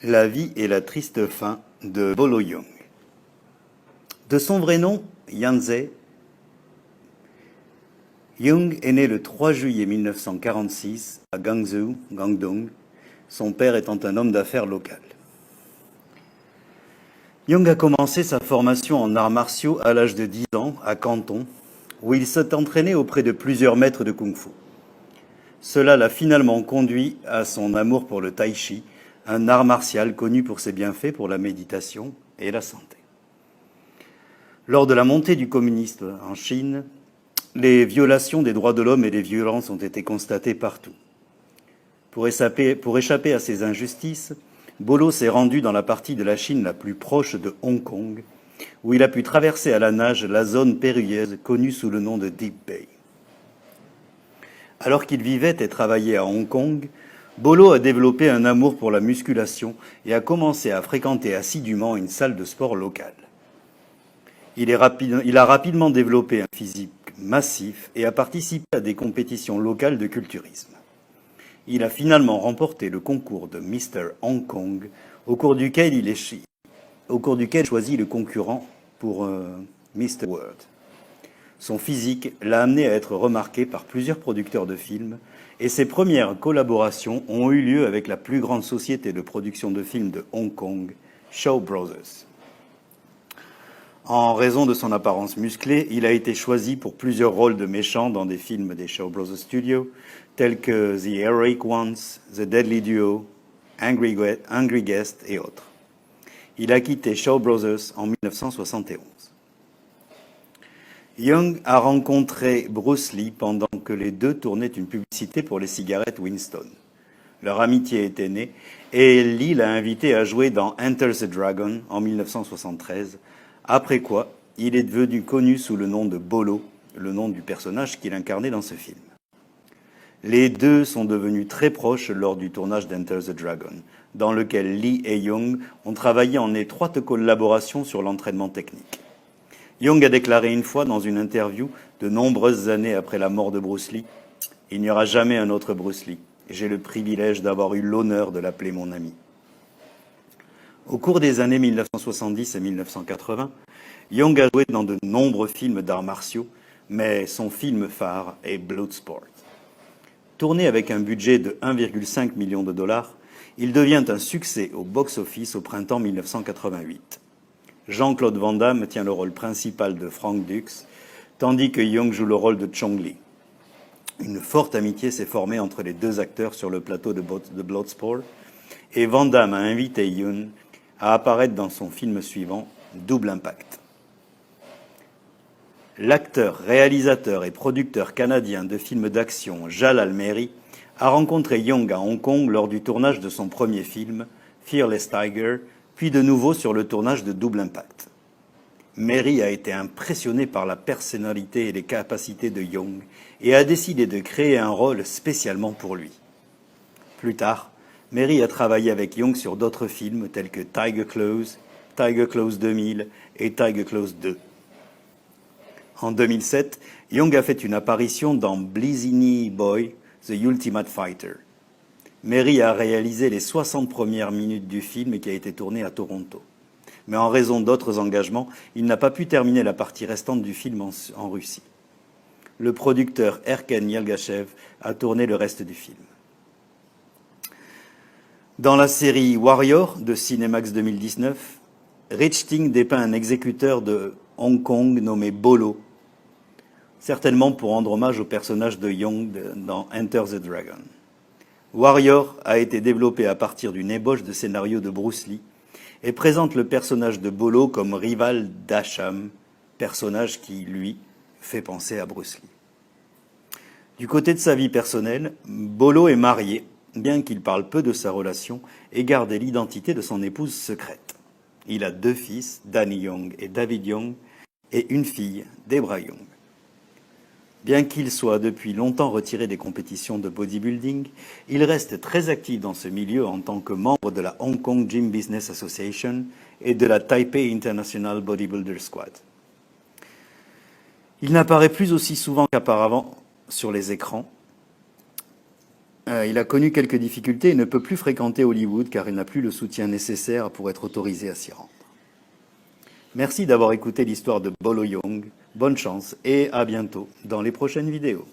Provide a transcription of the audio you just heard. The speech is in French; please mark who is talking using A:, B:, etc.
A: La vie et la triste fin de Bolo Yeung. De son vrai nom, Yanze, Yeung est né le 3 juillet 1946 à Gangzhou, Guangdong, son père étant un homme d'affaires local. Yeung a commencé sa formation en arts martiaux à l'âge de 10 ans à Canton, où il s'est entraîné auprès de plusieurs maîtres de kung-fu. Cela l'a finalement conduit à son amour pour le tai chi, un art martial connu pour ses bienfaits pour la méditation et la santé. Lors de la montée du communisme en Chine, les violations des droits de l'homme et les violences ont été constatées partout. Pour échapper à ces injustices, Bolo s'est rendu dans la partie de la Chine la plus proche de Hong Kong, où il a pu traverser à la nage la zone périlleuse connue sous le nom de Deep Bay. Alors qu'il vivait et travaillait à Hong Kong, Bolo a développé un amour pour la musculation et a commencé à fréquenter assidûment une salle de sport locale. Il a rapidement développé un physique massif et a participé à des compétitions locales de culturisme. Il a finalement remporté le concours de Mr. Hong Kong, au cours duquel il choisit le concurrent pour Mr. World. Son physique l'a amené à être remarqué par plusieurs producteurs de films et ses premières collaborations ont eu lieu avec la plus grande société de production de films de Hong Kong, Shaw Brothers. En raison de son apparence musclée, il a été choisi pour plusieurs rôles de méchants dans des films des Shaw Brothers Studios, tels que The Heroic Ones, The Deadly Duo, Angry Guest et autres. Il a quitté Shaw Brothers en 1971. Yeung a rencontré Bruce Lee pendant que les deux tournaient une publicité pour les cigarettes Winston. Leur amitié était née et Lee l'a invité à jouer dans Enter the Dragon en 1973, après quoi il est devenu connu sous le nom de Bolo, le nom du personnage qu'il incarnait dans ce film. Les deux sont devenus très proches lors du tournage d'Enter the Dragon, dans lequel Lee et Yeung ont travaillé en étroite collaboration sur l'entraînement technique. Yeung a déclaré une fois dans une interview, de nombreuses années après la mort de Bruce Lee, « Il n'y aura jamais un autre Bruce Lee. J'ai le privilège d'avoir eu l'honneur de l'appeler mon ami. » Au cours des années 1970 et 1980, Yeung a joué dans de nombreux films d'arts martiaux, mais son film phare est Bloodsport. Tourné avec un budget de 1,5 million de $, il devient un succès au box-office au printemps 1988. Jean-Claude Van Damme tient le rôle principal de Frank Dux, tandis que Yeung joue le rôle de Chong Li. Une forte amitié s'est formée entre les deux acteurs sur le plateau de Bloodsport, et Van Damme a invité Yeung à apparaître dans son film suivant, Double Impact. L'acteur, réalisateur et producteur canadien de films d'action Jalal Mehri a rencontré Yeung à Hong Kong lors du tournage de son premier film, Fearless Tiger, puis de nouveau sur le tournage de Double Impact. Mehri a été impressionné par la personnalité et les capacités de Yeung et a décidé de créer un rôle spécialement pour lui. Plus tard, Mehri a travaillé avec Yeung sur d'autres films tels que Tiger Claws 2000 et Tiger Claws 2. En 2007, Yeung a fait une apparition dans Blizzy Boy, The Ultimate Fighter. Mehri a réalisé les 60 premières minutes du film qui a été tourné à Toronto. Mais en raison d'autres engagements, il n'a pas pu terminer la partie restante du film en Russie. Le producteur Erken Yalgachev a tourné le reste du film. Dans la série Warrior de Cinemax 2019, Rich Ting dépeint un exécuteur de Hong Kong nommé Bolo, certainement pour rendre hommage au personnage de Yeung dans Enter the Dragon. Warrior a été développé à partir d'une ébauche de scénario de Bruce Lee et présente le personnage de Bolo comme rival d'Asham, personnage qui, lui, fait penser à Bruce Lee. Du côté de sa vie personnelle, Bolo est marié, bien qu'il parle peu de sa relation et garde l'identité de son épouse secrète. Il a 2 fils, Danny Yeung et David Yeung, et une fille, Debra Yeung. Bien qu'il soit depuis longtemps retiré des compétitions de bodybuilding, il reste très actif dans ce milieu en tant que membre de la Hong Kong Gym Business Association et de la Taipei International Bodybuilder Squad. Il n'apparaît plus aussi souvent qu'auparavant sur les écrans, Il a connu quelques difficultés et ne peut plus fréquenter Hollywood car il n'a plus le soutien nécessaire pour être autorisé à s'y rendre. Merci d'avoir écouté l'histoire de Bolo Yeung. Bonne chance et à bientôt dans les prochaines vidéos.